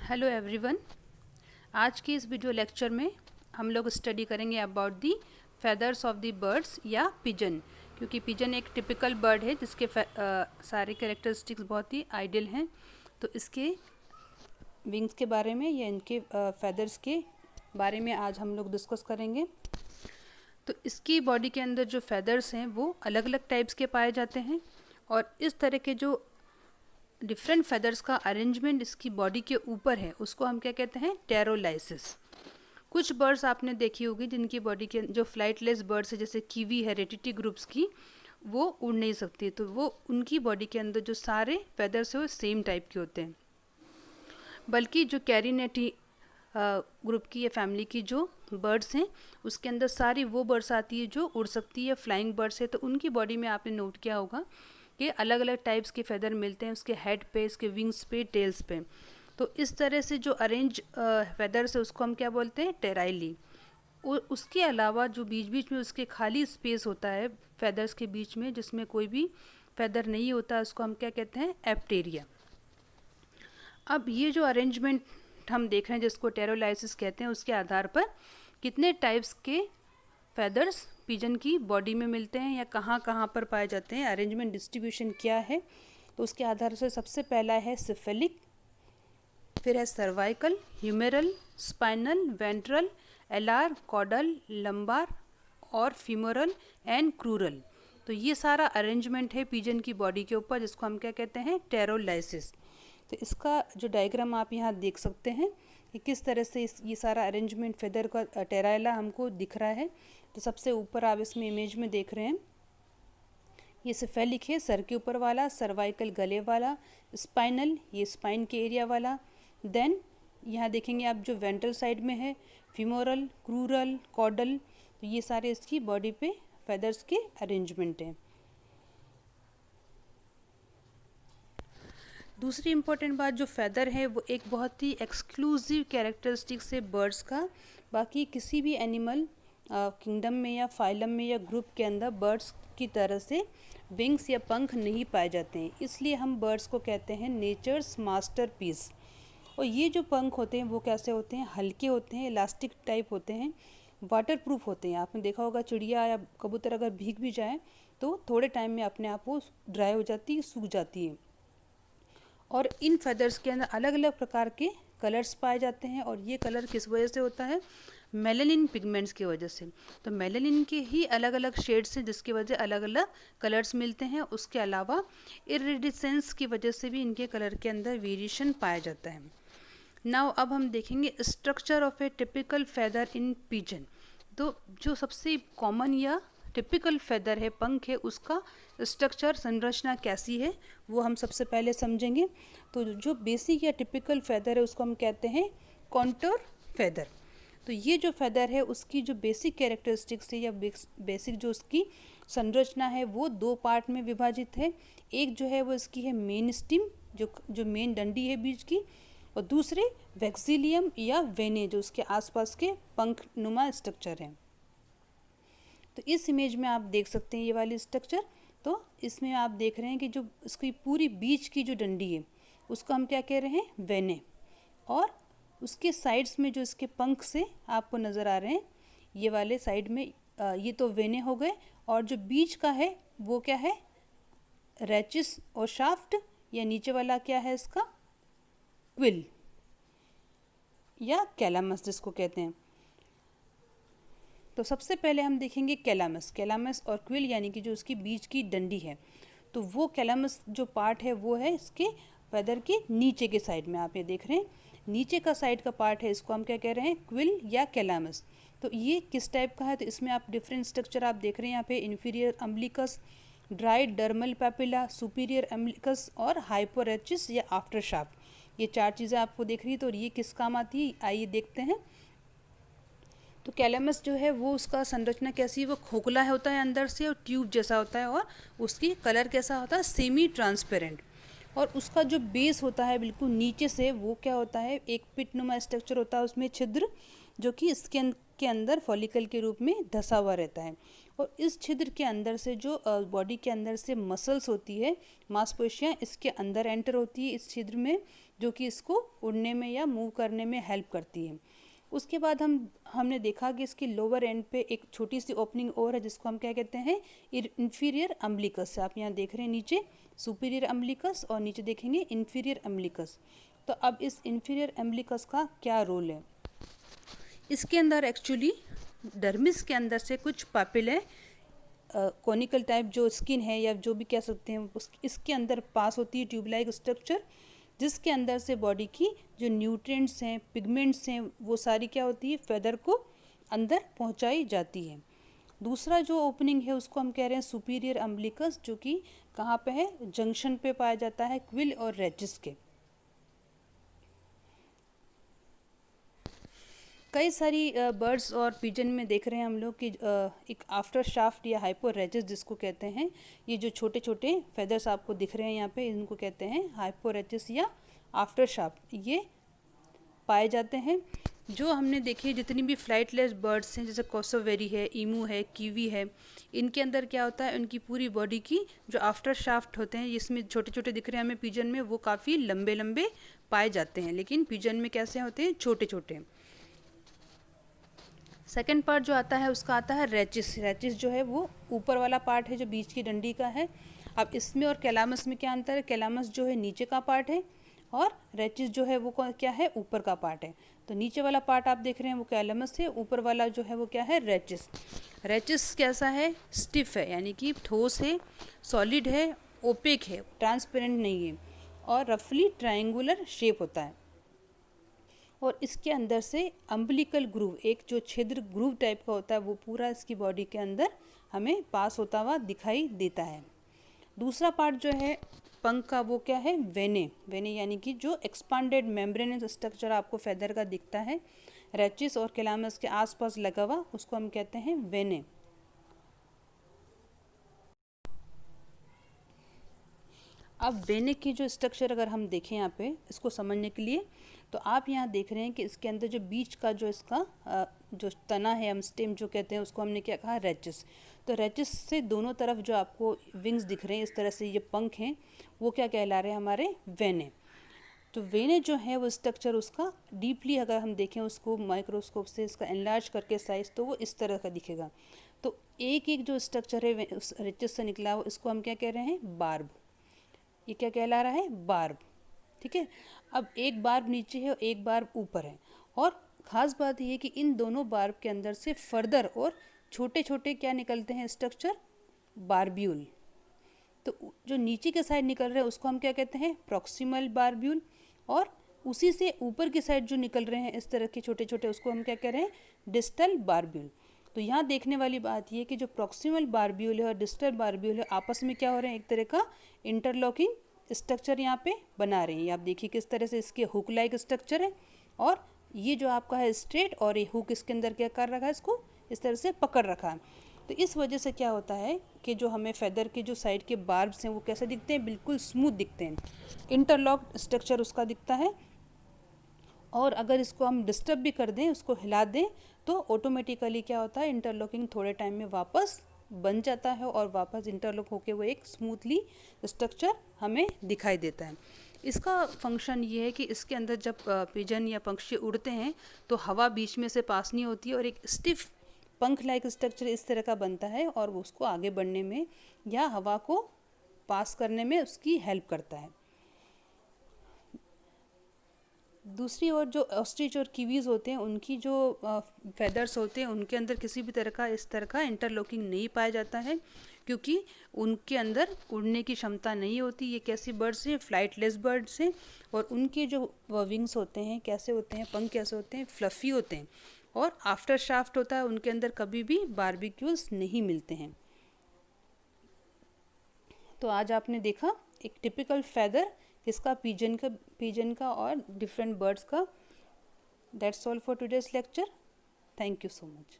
Hello everyone. आज के इस वीडियो लेक्चर में हम लोग स्टडी करेंगे about the feathers of the birds या पिजन, क्योंकि पिजन एक टिपिकल बर्ड है जिसके सारे कैरेक्टरिस्टिक्स बहुत ही आइडियल हैं। तो इसके विंग्स के बारे में या इनके फेदर्स के बारे में आज हम लोग डिस्कस करेंगे। तो इसकी बॉडी के अंदर जो फेदर्स हैं वो अलग अलग टाइप्स के पाए जाते हैं, और इस तरह के जो डिफरेंट फेदर्स का अरेंजमेंट इसकी बॉडी के ऊपर है उसको हम क्या कहते हैं, टेरोलाइसिस। कुछ बर्ड्स आपने देखी होगी जिनकी बॉडी के जो फ्लाइटलेस बर्ड्स है, जैसे कीवी है रेटिटी ग्रुप्स की, वो उड़ नहीं सकती, तो वो उनकी बॉडी के अंदर जो सारे फेदर्स है वो सेम टाइप के होते हैं। बल्कि जो कैरिनेटी ग्रुप की या फैमिली की जो बर्ड्स हैं उसके अंदर सारी वो बर्ड्स आती है जो उड़ सकती है, फ्लाइंग बर्ड्स है, तो उनकी बॉडी में आपने नोट किया होगा कि अलग अलग टाइप्स के फेदर मिलते हैं उसके हेड पे, इसके विंग्स पे, टेल्स पे। तो इस तरह से जो अरेंज फेदर्स है उसको हम क्या बोलते हैं, टेराइली। उसके अलावा जो बीच बीच में उसके खाली स्पेस होता है फेदर्स के बीच में जिसमें कोई भी फेदर नहीं होता, उसको हम क्या कहते हैं, एप्टेरिया। अब ये जो अरेंजमेंट हम देख रहे हैं जिसको टेरोलाइसिस कहते हैं, उसके आधार पर कितने टाइप्स के फेदर्स पिजन की बॉडी में मिलते हैं या कहाँ कहाँ पर पाए जाते हैं, अरेंजमेंट डिस्ट्रीब्यूशन क्या है, तो उसके आधार से सबसे पहला है सिफेलिक, फिर है cervical, humeral, spinal, ventral, alar, caudal, lumbar और फीमोरल एंड क्रूरल। तो ये सारा अरेंजमेंट है पिजन की बॉडी के ऊपर जिसको हम क्या कहते हैं, टेरोलाइसिस। तो इसका जो डायग्राम आप यहाँ देख सकते हैं कि किस तरह से ये सारा अरेंजमेंट फेदर का टेराइला हमको दिख रहा है। तो सबसे ऊपर आप इसमें इमेज में देख रहे हैं, ये सिफेलिक है सर के ऊपर वाला, सर्वाइकल गले वाला, स्पाइनल ये स्पाइन के एरिया वाला, देन यहाँ देखेंगे आप जो वेंट्रल साइड में है, फीमोरल, क्रूरल, कॉडल, तो ये सारे इसकी बॉडी पे फेदर्स के अरेंजमेंट हैं। दूसरी इम्पोर्टेंट बात, जो फेदर है वो एक बहुत ही एक्सक्लूसिव कैरेक्टरिस्टिक्स है बर्ड्स का। बाकी किसी भी एनिमल किंगडम में या फाइलम में या ग्रुप के अंदर बर्ड्स की तरह से विंग्स या पंख नहीं पाए जाते हैं, इसलिए हम बर्ड्स को कहते हैं नेचर्स मास्टरपीस। और ये जो पंख होते हैं वो कैसे होते हैं, हल्के होते हैं, इलास्टिक टाइप होते हैं, वाटर प्रूफ होते हैं। आपने देखा होगा चिड़िया या कबूतर अगर भीग भी जाए तो थोड़े टाइम में अपने आप वो ड्राई हो जाती है, सूख जाती है। और इन फेदर्स के अंदर अलग अलग प्रकार के कलर्स पाए जाते हैं, और ये कलर किस वजह से होता है, मेलानिन पिगमेंट्स की वजह से। तो मेलानिन के ही अलग अलग शेड्स हैं जिसकी वजह अलग अलग कलर्स मिलते हैं। उसके अलावा इरिडिसेंस की वजह से भी इनके कलर के अंदर वेरिएशन पाया जाता है। नाउ अब हम देखेंगे structure of A typical feather in pigeon. तो जो सबसे कॉमन या टिपिकल फेदर है, पंख है, उसका स्ट्रक्चर, संरचना कैसी है वो हम सबसे पहले समझेंगे। तो जो बेसिक या टिपिकल फेदर है उसको हम कहते हैं कॉन्टूर फेदर। तो ये जो फेदर है उसकी जो बेसिक कैरेक्टरिस्टिक्स है या बेसिक जो उसकी संरचना है वो दो पार्ट में विभाजित है। एक जो है वो इसकी है मेन स्टिम, जो मेन डंडी है बीच की, और दूसरे वैक्सीलियम या वेने जो उसके आसपास के पंख नुमा स्ट्रक्चर हैं। तो इस इमेज में आप देख सकते हैं ये वाली स्ट्रक्चर। तो इसमें आप देख रहे हैं कि जो इसकी पूरी बीच की जो डंडी है उसको हम क्या कह रहे हैं, वेने, और उसके साइड्स में जो इसके पंख से आपको नज़र आ रहे हैं ये वाले साइड में, ये तो वेने हो गए, और जो बीच का है वो क्या है, रैचिस और शाफ्ट, या नीचे वाला क्या है इसका, क्विल या कैलामस जिसको कहते हैं। तो सबसे पहले हम देखेंगे कैलामस और क्विल, यानी कि जो उसकी बीच की डंडी है। तो वो कैलामस जो पार्ट है वो है इसके फेदर के नीचे के साइड में, आप ये देख रहे हैं नीचे का साइड का पार्ट है, इसको हम क्या कह रहे हैं, क्विल या कैलामस। तो ये किस टाइप का है, तो इसमें आप डिफरेंट स्ट्रक्चर आप देख रहे हैं यहाँ पे, inferior umbilicus, dry dermal papilla, superior umbilicus और हाइपोरेचिस या आफ्टर शाफ्ट, ये चार चीज़ें आपको दिख रही है। तो ये किस काम आती है, आइए देखते हैं। तो कैलामस जो है वो उसका संरचना कैसी है, वो खोखला होता है अंदर से और ट्यूब जैसा होता है, और उसकी कलर कैसा होता है, सेमी ट्रांसपेरेंट। और उसका जो बेस होता है बिल्कुल नीचे से वो क्या होता है, एक पिटनुमा स्ट्रक्चर होता है, उसमें छिद्र जो कि स्किन के अंदर फॉलिकल के रूप में धसा हुआ रहता है। और इस छिद्र के अंदर से जो बॉडी के अंदर से मसल्स होती है, मांसपेशियाँ इसके अंदर एंटर होती है इस छिद्र में, जो कि इसको उड़ने में या मूव करने में हेल्प करती है। उसके बाद हमने देखा कि इसकी लोअर एंड पे एक छोटी सी ओपनिंग और है जिसको हम क्या कहते हैं, इंफीरियर अम्बिलिकस। आप यहाँ देख रहे हैं नीचे सुपीरियर अम्बिलिकस और नीचे देखेंगे इंफीरियर अम्बिलिकस। तो अब इस इंफीरियर अम्बिलिकस का क्या रोल है, इसके अंदर एक्चुअली डर्मिस के अंदर से कुछ पापिले कॉनिकल टाइप जो स्किन है या जो भी कह सकते हैं इसके अंदर पास होती है ट्यूब लाइक स्ट्रक्चर, जिसके अंदर से बॉडी की जो न्यूट्रिएंट्स हैं, पिगमेंट्स हैं, वो सारी क्या होती है, फेदर को अंदर पहुंचाई जाती है। दूसरा जो ओपनिंग है उसको हम कह रहे हैं सुपीरियर अम्बिलिकस, जो कि कहाँ पे है, जंक्शन पे पाया जाता है क्विल और रेजिस के। कई सारी बर्ड्स और पिजन में देख रहे हैं हम लोग कि एक आफ्टर शाफ्ट या हाइपोरेजिस जिसको कहते हैं, ये जो छोटे छोटे फेदर्स आपको दिख रहे हैं यहाँ पे, इनको कहते हैं हाइपोरेजिस या आफ्टर शाफ्ट, ये पाए जाते हैं। जो हमने देखी जितनी भी फ्लाइटलेस बर्ड्स हैं, जैसे कोसोवेरी है, ईमू है, कीवी है, इनके अंदर क्या होता है, उनकी पूरी बॉडी की जो आफ्टर शाफ्ट होते हैं, इसमें छोटे छोटे दिख रहे हैं हमें पिजन में, वो काफ़ी लंबे लंबे पाए जाते हैं, लेकिन पिजन में कैसे होते हैं, छोटे छोटे। सेकेंड पार्ट जो आता है उसका आता है रेचिस। रेचिस जो है वो ऊपर वाला पार्ट है जो बीच की डंडी का है। अब इसमें और कैलामस में क्या अंतर है, कैलामस जो है नीचे का पार्ट है और रेचिस जो है वो क्या है, ऊपर का पार्ट है। तो नीचे वाला पार्ट आप देख रहे हैं वो कैलामस है, ऊपर वाला जो है वो क्या है, रेचिस। रेचिस कैसा है, स्टिफ है, यानी कि ठोस है, सॉलिड है, ओपेक है, ट्रांसपेरेंट नहीं है और रफली ट्रायंगुलर शेप होता है। और इसके अंदर से अम्बिलिकल ग्रूव, एक जो छिद्र ग्रूव टाइप का होता है, वो पूरा इसकी बॉडी के अंदर हमें पास होता हुआ दिखाई देता है। दूसरा पार्ट जो है पंख का, वो क्या है, वेने। वेने यानी कि जो एक्सपांडेड मेम्ब्रेनस स्ट्रक्चर आपको फेदर का दिखता है रेचिस और कैलामस के आसपास लगा हुआ, उसको हम कहते हैं वेने। अब वेने की जो स्ट्रक्चर अगर हम देखें यहाँ पे इसको समझने के लिए, तो आप यहाँ देख रहे हैं कि इसके अंदर जो बीच का जो इसका जो तना है, हम स्टेम जो कहते हैं, उसको हमने क्या कहा, रेचिस। तो रेचिस से दोनों तरफ जो आपको विंग्स दिख रहे हैं, इस तरह से ये पंख हैं, वो क्या कहला रहे हैं, हमारे वेने। तो वेने जो है वो स्ट्रक्चर उसका डीपली अगर हम देखें उसको माइक्रोस्कोप से इसका एनलार्ज करके साइज, तो वो इस तरह का दिखेगा। तो एक एक जो स्ट्रक्चर है उस रेचिस से निकला हुआ, इसको हम क्या कह रहे हैं, बार्ब। ये क्या कहला रहा है, बार्ब। ठीक है। अब एक बार्ब नीचे है और एक बार्ब ऊपर है, और ख़ास बात ये है कि इन दोनों बार्ब के अंदर से फर्दर और छोटे छोटे क्या निकलते हैं, स्ट्रक्चर, बार्ब्यूल। तो जो नीचे के साइड निकल रहे हैं उसको हम क्या कहते हैं, प्रॉक्सिमल बार्ब्यूल, और उसी से ऊपर की साइड जो निकल रहे हैं इस तरह के छोटे छोटे, उसको हम क्या कह रहे हैं, डिस्टल बार्ब्यूल। तो यहाँ देखने वाली बात ये है कि जो प्रॉक्सिमल बार्ब्यूल है और डिस्टल बार्ब्यूल है, आपस में क्या हो रहे हैं, एक तरह का इंटरलॉकिंग स्ट्रक्चर यहाँ पे बना रहे हैं। आप देखिए किस तरह से इसके हुक लाइक स्ट्रक्चर है, और ये जो आपका है स्ट्रेट, और ये हुक इसके अंदर क्या कर रखा है, इसको इस तरह से पकड़ रखा है। तो इस वजह से क्या होता है कि जो हमें फेदर के जो साइड के बार्ब्स हैं वो कैसे दिखते हैं, बिल्कुल स्मूथ दिखते हैं, इंटरलॉक स्ट्रक्चर उसका दिखता है। और अगर इसको हम डिस्टर्ब भी कर दें, उसको हिला दें, तो ऑटोमेटिकली क्या होता है, इंटरलॉकिंग थोड़े टाइम में वापस बन जाता है और वापस इंटरलॉक होके वो एक स्मूथली स्ट्रक्चर हमें दिखाई देता है। इसका फंक्शन ये है कि इसके अंदर जब पिजन या पक्षी उड़ते हैं तो हवा बीच में से पास नहीं होती है और एक स्टिफ पंख लाइक स्ट्रक्चर इस तरह का बनता है, और वो उसको आगे बढ़ने में या हवा को पास करने में उसकी हेल्प करता है। दूसरी ओर जो ऑस्ट्रिच और कीवीज़ होते हैं, उनकी जो फेदर्स होते हैं, उनके अंदर किसी भी तरह का इस तरह का इंटरलॉकिंग नहीं पाया जाता है, क्योंकि उनके अंदर उड़ने की क्षमता नहीं होती। ये कैसी बर्ड्स हैं, फ्लाइटलेस बर्ड्स हैं, और उनके जो विंग्स होते हैं कैसे होते हैं, पंख कैसे होते हैं, फ्लफ़ी होते हैं, और आफ्टर शाफ्ट होता है, उनके अंदर कभी भी बारबेक्यूल्स नहीं मिलते हैं। तो आज आपने देखा एक टिपिकल फेदर किसका, पिजन का और डिफरेंट बर्ड्स का। That's all for today's lecture. Thank you so much.